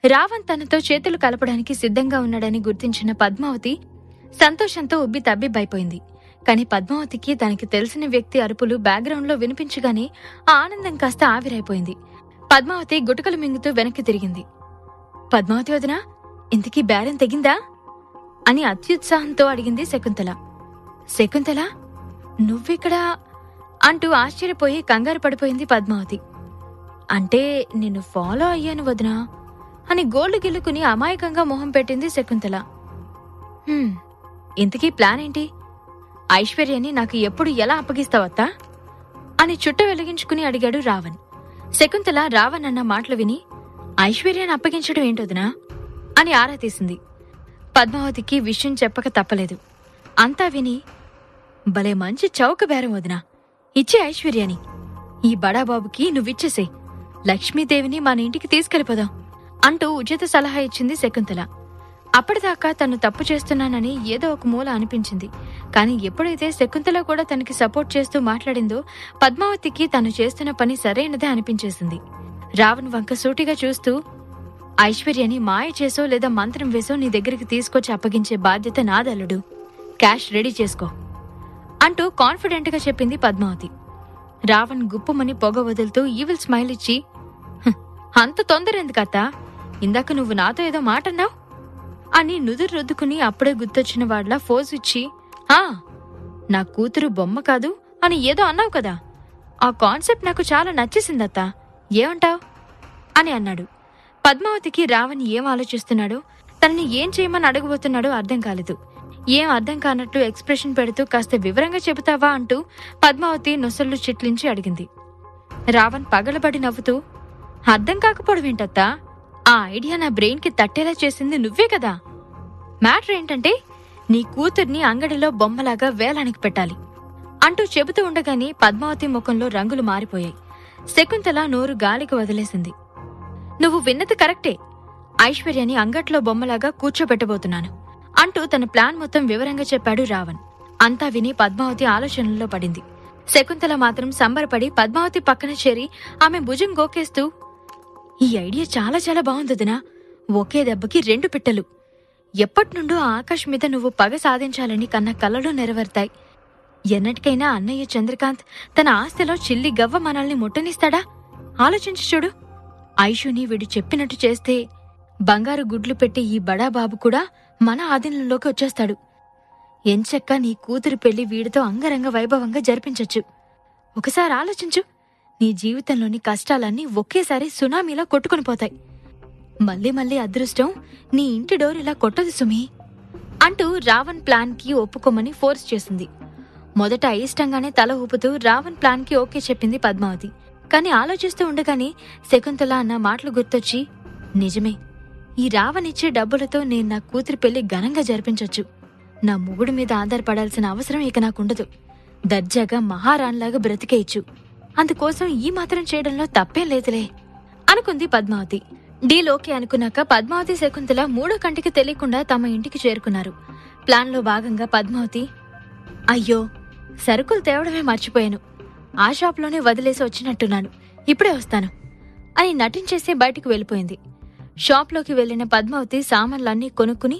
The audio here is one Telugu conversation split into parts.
రావణ్ తనతో చేతులు కలపడానికి సిద్ధంగా ఉన్నాడని గుర్తించిన పద్మావతి సంతోషంతో ఉబ్బి తబ్బిబ్బైపోయింది. కాని పద్మావతికి తనకి తెలిసిన వ్యక్తి అరుపులు బ్యాక్గ్రౌండ్లో వినిపించగానే ఆ ఆనందం కాస్త ఆవిరైపోయింది. పద్మావతి గుటకలు మింగుతూ వెనక్కి తిరిగింది. పద్మావతి వదినా, ఇంతకీ బేరం తెగిందా అని అత్యుత్సాహంతో అడిగింది శకుంతల. శకుంతల, నువ్విక్కడా అంటూ ఆశ్చర్యపోయి కంగారు పడిపోయింది పద్మావతి. అంటే నిన్ను ఫాలో అయ్యాను వదినా అని గోళ్లు గిల్లుకుని అమాయకంగా మొహం పెట్టింది శకుంతల. ఇంతకీ ప్లాన్ ఏంటి? ఐశ్వర్యని నాకు ఎప్పుడు ఎలా అప్పగిస్తావత్తా అని చుట్ట వెలిగించుకుని అడిగాడు రావణ్. శకుంతల రావణ్ అన్న మాటలు విని ఐశ్వర్యాన్ని అప్పగించడం ఏంటొదినా అని ఆరా తీసింది. పద్మావతికి విషయం చెప్పక తప్పలేదు. అంతా విని, భలే మంచి చౌక బేరం వదినా, ఇచ్చే ఐశ్వర్యాని. ఈ బడాబాబుకి నువ్విచ్చేసే, లక్ష్మీదేవిని మన ఇంటికి తీసుకెళ్ళిపోదాం అంటూ ఉచిత సలహా ఇచ్చింది శకుంతల. అప్పటిదాకా తను తప్పు చేస్తున్నానని ఏదో ఒక మూల అనిపించింది. కాని ఎప్పుడైతే శకుంతల కూడా తనకి సపోర్ట్ చేస్తూ మాట్లాడిందో పద్మావతికి తను చేస్తున్న పని సరైనదే అనిపించేసింది. రావణ్ వంక సూటిగా చూస్తూ, ఐశ్వర్యని మాయ చేసో లేదా మంత్రం వేసో నీ దగ్గరికి తీసుకొచ్చి అప్పగించే బాధ్యత నాదల్లుడు. క్యాష్ రెడీ చేసుకో అంటూ కాన్ఫిడెంట్ గా చెప్పింది పద్మావతి. రావణ్ గుప్పుమని పొగ వదులుతూ ఈవిల్ స్మైల్ ఇచ్చి, అంత తొందర ఎందుకత్తా, ఇందాక నువ్వు నాతో ఏదో మాటన్నావు అని నుదురు రుద్దుకుని అప్పుడే గుర్తొచ్చిన వాడ్లా ఫోజ్ ఇచ్చి, నా కూతురు బొమ్మ కాదు అని ఏదో అన్నావు కదా, ఆ కాన్సెప్ట్ నాకు చాలా నచ్చేసిందత్తా, ఏమంటావ్ అని అన్నాడు. పద్మావతికి రావణ్ ఏం ఆలోచిస్తున్నాడో, తనని ఏం చేయమని అడగబోతున్నాడో అర్థం కాలేదు. ఏం అర్థం కానట్లు ఎక్స్ప్రెషన్ పెడుతూ కాస్త వివరంగా చెబుతావా అంటూ పద్మావతి నొసళ్ళు చిట్లించి అడిగింది. రావణ్ పగలబడి నవ్వుతూ, అర్థం కాకపోవడమేంటత్తా, ఆ ఐడియా నా బ్రెయిన్ కి తట్టేలా చేసింది నువ్వే కదా. మ్యాటర్ ఏంటంటే నీ కూతుర్ని అంగడిలో బొమ్మలాగా వేలానికి పెట్టాలి అంటూ చెబుతూ ఉండగానే పద్మావతి ముఖంలో రంగులు మారిపోయాయి. శకుంతల నోరు గాలికి వదిలేసింది. నువ్వు విన్నది కరెక్టే, ఐశ్వర్యని అంగట్లో బొమ్మలాగా కూర్చోబెట్టబోతున్నాను అంటూ తన ప్లాన్ మొత్తం వివరంగా చెప్పాడు రావణ్. అంతా విని పద్మావతి ఆలోచనల్లో పడింది. శకుంతల మాత్రం సంబరపడి పద్మావతి పక్కన చేరి ఆమె భుజం గోకేస్తూ, ఈ ఐడియా చాలా చాలా బాగుందినా, ఒకే దెబ్బకి 2 పిట్టలు. ఎప్పటినుండో ఆకాశ్ మీద నువ్వు పగ సాధించాలని కన్న కలలు నెరవేరుతాయి. ఎన్నటికైనా అన్నయ్య చంద్రకాంత్ తన ఆస్తిలో చిల్లి గవ్వ మనల్ని ముట్టనిస్తాడా? ఆలోచించి చూడు. ఐషుని వీడు చెప్పినట్టు చేస్తే బంగారు గుడ్లు పెట్టి ఈ బడాబాబు కూడా మన ఆధీనంలోకి వచ్చేస్తాడు. ఎంచక్క నీ కూతురు పెళ్లి వీడితో అంగరంగ వైభవంగా జరిపించొచ్చు. ఒకసారి ఆలోచించు, నీ జీవితంలోని కష్టాలన్నీ ఒకేసారి సునామీలా కొట్టుకుని పోతాయి. మళ్ళీ మళ్ళీ అదృష్టం నీ ఇంటి డోర్ ఇలా కొట్టదు సుమీ అంటూ రావణ్ ప్లాన్ కి ఒప్పుకోమని ఫోర్స్ చేసింది. మొదట అయిష్టంగానే తల ఊపుతూ రావణ్ ప్లాన్ కి ఓకే చెప్పింది పద్మావతి. కాని ఆలోచిస్తూ ఉండగానే శకుంతల అన్న మాటలు గుర్తొచ్చి, నిజమే, ఈ రావణ్ ఇచ్చే డబ్బులతో నేను నా కూతురి పెళ్లి ఘనంగా జరిపించొచ్చు. నా మొగుడి మీద ఆధారపడాల్సిన అవసరం ఇక నాకుండదు. దర్జాగా మహారాణిలాగా బ్రతికేయచ్చు. అందుకోసం ఈ మాత్రం చేయడంలో తప్పేం లేదులే అనుకుంది పద్మావతి. డీల్ ఓకే అనుకున్నాక పద్మావతి శకుంతల మూడో కంటికి తెలియకుండా తమ ఇంటికి చేరుకున్నారు. ప్లాన్లో భాగంగా పద్మావతి, అయ్యో సరుకులు తేవడమే మర్చిపోయాను, ఆ షాప్లోనే వదిలేసి వచ్చినట్టున్నాను, ఇప్పుడే వస్తాను అని నటించేసి బయటికి వెళ్ళిపోయింది. షాప్లోకి వెళ్లిన పద్మావతి సామాన్లన్నీ కొనుక్కుని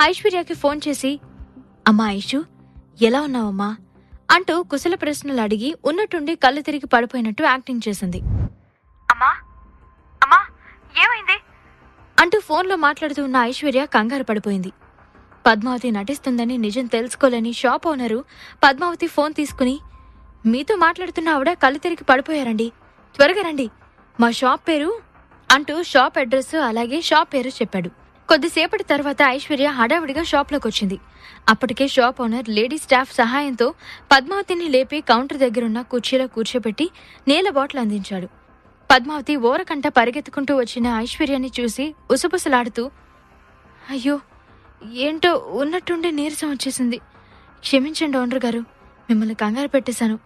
ఐశ్వర్యకి ఫోన్ చేసి, అమ్మా ఐషు, ఎలా ఉన్నావమ్మా అంటూ కుశల ప్రశ్నలు అడిగి ఉన్నట్టుండి కళ్ళు తిరిగి పడిపోయినట్టు యాక్టింగ్ చేసింది. అమ్మా అమ్మా ఏమైంది అంటూ ఫోన్లో మాట్లాడుతూ ఉన్న ఐశ్వర్య కంగారు పడిపోయింది. పద్మావతి నటిస్తుందని నిజం తెలుసుకోలేని షాప్ ఓనరు పద్మావతి ఫోన్ తీసుకుని, మీతో మాట్లాడుతున్న ఆవిడ కళ్ళు తిరిగి పడిపోయారండి, త్వరగా రండి, మా షాప్ పేరు అంటూ షాప్ అడ్రస్ అలాగే షాప్ పేరు చెప్పాడు. కొద్దిసేపటి తర్వాత ఐశ్వర్య హడావిడిగా షాప్లోకి వచ్చింది. అప్పటికే షాప్ ఓనర్ లేడీ స్టాఫ్ సహాయంతో పద్మావతిని లేపి కౌంటర్ దగ్గరున్న కుర్చీలో కూర్చోబెట్టి నీళ్ల బాటిల్ అందించాడు. పద్మావతి ఓరకంట పరిగెత్తుకుంటూ వచ్చిన ఐశ్వర్యాన్ని చూసి ఉసుపుసలాడుతూ, అయ్యో ఏంటో ఉన్నట్టుండి నీరసం వచ్చేసింది, క్షమించండి ఓనర్ గారు, మిమ్మల్ని కంగారు పెట్టేశాను.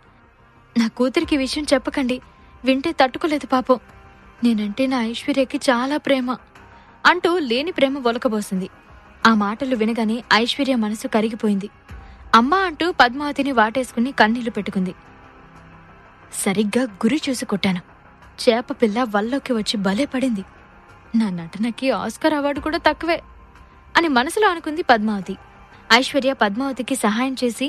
నా కూతురికి విషయం చెప్పకండి, వింటే తట్టుకోలేదు పాపం, నేనంటే నా ఐశ్వర్యకి చాలా ప్రేమ అంటూ లేని ప్రేమ ఒలకబోసింది. ఆ మాటలు వినగానే ఐశ్వర్య మనసు కరిగిపోయింది. అమ్మా అంటూ పద్మావతిని వాటేసుకుని కన్నీళ్లు పెట్టుకుంది. సరిగ్గా గురి చూసి కొట్టాను. చేప పిల్ల వల్లోకి వచ్చి భలే పడింది. నా నటనకి ఆస్కార్ అవార్డు కూడా తక్కువే అని మనసులో అనుకుంది పద్మావతి. ఐశ్వర్య పద్మావతికి సహాయం చేసి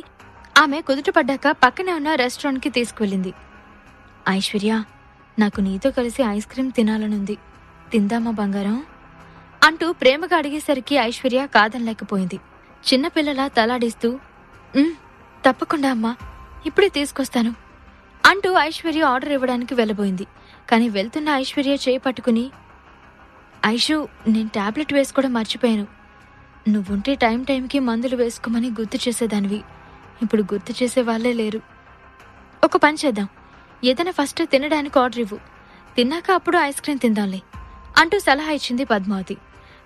ఆమె కుదుటపడ్డాక పక్కనే ఉన్న రెస్టారెంట్కి తీసుకువెళ్ళింది. ఐశ్వర్య, నాకు నీతో కలిసి ఐస్ క్రీం తినాలనుంది, తిందామా బంగారం అంటూ ప్రేమగా అడిగేసరికి ఐశ్వర్య కాదనలేకపోయింది. చిన్నపిల్లలా తలాడిస్తూ తప్పకుండా అమ్మా, ఇప్పుడే తీసుకొస్తాను అంటూ ఐశ్వర్య ఆర్డర్ ఇవ్వడానికి వెళ్ళబోయింది. కానీ వెళ్తున్న ఐశ్వర్య చేయి పట్టుకుని, ఐషు, నేను టాబ్లెట్ వేసుకోవడం మర్చిపోయాను. నువ్వుంటే టైంకి మందులు వేసుకోమని గుర్తు చేసేదానివి. ఇప్పుడు గుర్తు చేసే వాళ్ళే లేరు. ఒక పని చేద్దాం, ఏదైనా ఫస్ట్ తినడానికి ఆర్డర్ ఇవ్వు, తిన్నాక అప్పుడు ఐస్ క్రీం తిందాంలే అంటూ సలహా ఇచ్చింది పద్మావతి.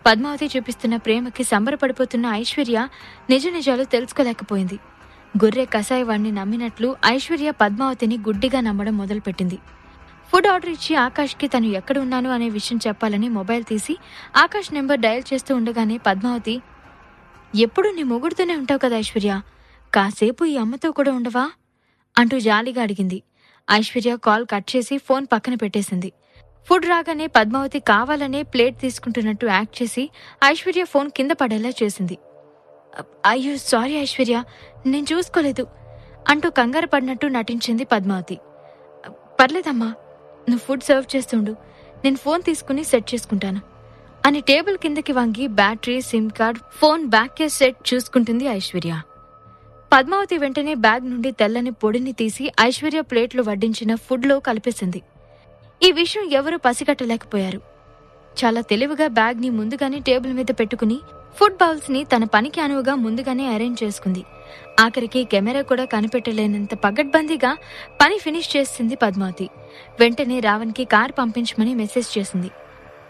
పద్మావతి చూపిస్తున్న ప్రేమకి సంబరపడిపోతున్న ఐశ్వర్య నిజ నిజాలు తెలుసుకోలేకపోయింది. గొర్రె కషాయవాణ్ణి నమ్మినట్లు ఐశ్వర్య పద్మావతిని గుడ్డిగా నమ్మడం మొదలుపెట్టింది. ఫుడ్ ఆర్డర్ ఇచ్చి ఆకాష్కి తను ఎక్కడ ఉన్నాను అనే విషయం చెప్పాలని మొబైల్ తీసి ఆకాష్ నెంబర్ డయల్ చేస్తూ ఉండగానే పద్మావతి, ఎప్పుడు నీ మొగుడుతూనే ఉంటావు కదా ఐశ్వర్య, కాసేపు ఈ అమ్మతో కూడా ఉండవా అంటూ జాలిగా అడిగింది. ఐశ్వర్య కాల్ కట్ చేసి ఫోన్ పక్కన పెట్టేసింది. ఫుడ్ రాగానే పద్మావతి కావాలనే ప్లేట్ తీసుకుంటున్నట్టు యాక్ట్ చేసి ఐశ్వర్య ఫోన్ కింద పడేలా చేసింది. అయ్యో సారీ ఐశ్వర్య, నేను చూసుకోలేదు అంటూ కంగారు పడినట్టు నటించింది పద్మావతి. పర్లేదమ్మా, నువ్వు ఫుడ్ సర్వ్ చేస్తుండు, నేను ఫోన్ తీసుకుని సెట్ చేసుకుంటాను అని టేబుల్ కిందకి వంగి battery, SIM card, phone back case set చూసుకుంటుంది ఐశ్వర్య. పద్మావతి వెంటనే బ్యాగ్ నుండి తెల్లని పొడిని తీసి ఐశ్వర్య ప్లేట్లో వడ్డించిన ఫుడ్లో కలిపేసింది. ఈ విషయం ఎవరూ పసిగట్టలేకపోయారు. చాలా తెలివిగా బ్యాగ్ని ముందుగానే టేబుల్ మీద పెట్టుకుని ఫుడ్ బౌల్స్ ని తన పనికి అనువుగా ముందుగానే అరేంజ్ చేసుకుంది. ఆఖరికి కెమెరా కూడా కనిపెట్టలేనంత పగడ్బందీగా పని ఫినిష్ చేసింది పద్మావతి. వెంటనే రావణ్కి కార్ పంపించమని మెసేజ్ చేసింది.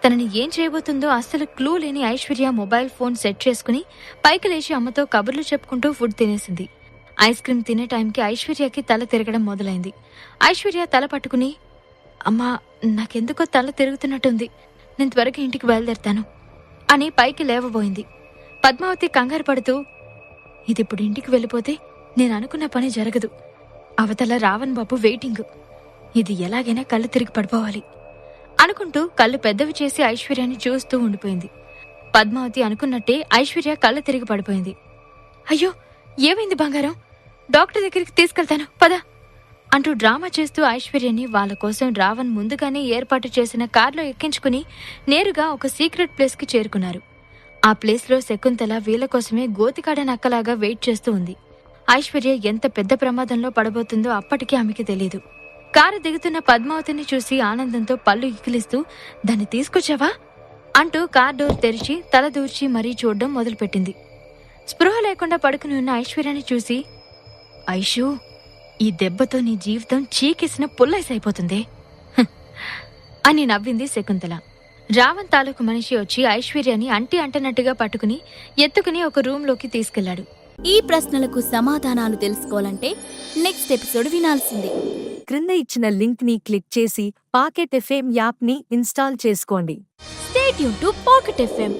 తనని ఏం చేయబోతుందో అస్సలు క్లూ లేని ఐశ్వర్య మొబైల్ ఫోన్ సెట్ చేసుకుని పైకి లేచి అమ్మతో కబుర్లు చెప్పుకుంటూ ఫుడ్ తినేసింది. ఐస్ క్రీం తినే టైంకి ఐశ్వర్యకి తల తిరగడం మొదలైంది. ఐశ్వర్య తల పట్టుకుని, అమ్మా, నాకెందుకో తల తిరుగుతున్నట్టుంది, నేను త్వరగా ఇంటికి బయలుదేరతాను అని పైకి లేవబోయింది. పద్మావతి కంగారు పడుతూ, ఇదిప్పుడు ఇంటికి వెళ్ళిపోతే నేను అనుకున్న పని జరగదు, అవతల రావణ్ బాబు వెయిటింగ్, ఇది ఎలాగైనా కళ్ళు తిరిగి పడిపోవాలి అనుకుంటూ కళ్ళు పెద్దవి చేసి ఐశ్వర్యాన్ని చూస్తూ ఉండిపోయింది. పద్మావతి అనుకున్నట్టే ఐశ్వర్య కళ్ళు తిరిగి పడిపోయింది. అయ్యో, ఏమైంది బంగారం, డాక్టర్ దగ్గరికి తీసుకెళ్తాను పద అంటూ డ్రామా చేస్తూ ఐశ్వర్యని వాళ్ళ కోసం రావణ్ ముందుగానే ఏర్పాటు చేసిన కార్లో ఎక్కించుకుని నేరుగా ఒక సీక్రెట్ ప్లేస్కి చేరుకున్నారు. ఆ ప్లేస్లో శకుంతల వీళ్ల కోసమే గోతికాడ నక్కలాగా వెయిట్ చేస్తూ ఉంది. ఐశ్వర్య ఎంత పెద్ద ప్రమాదంలో పడబోతుందో అప్పటికీ ఆమెకి తెలీదు. కారు దిగుతున్న పద్మావతిని చూసి ఆనందంతో పళ్ళు ఇకిలిస్తూ, దాన్ని తీసుకొచ్చావా అంటూ కార్ డోర్ తెరిచి తల దూర్చి మరీ చూడడం మొదలుపెట్టింది. స్పృహ లేకుండా పడుకుని ఉన్న ఐశ్వర్యాన్ని చూసి, ఐషు, ఈ దెబ్బతో నీ జీవితం చీకేసిన పుల్లైసైపోతుందే అని నవ్వింది శకుంతల. రావణ్ తాలూకు మనిషి వచ్చి ఐశ్వర్యాన్ని అంటనట్టుగా పట్టుకుని ఎత్తుకుని ఒక రూంలోకి తీసుకెళ్లాడు. ఈ ప్రశ్నలకు సమాధానాలు తెలుసుకోవాలంటే నెక్స్ట్ ఎపిసోడ్ వినాల్సిందే. క్రింద ఇచ్చిన లింక్ ని క్లిక్ చేసి పాకెట్ ఎఫ్ఎం యాప్ ని ఇన్స్టాల్ చేసుకోండి. Stay tune to pocket FM.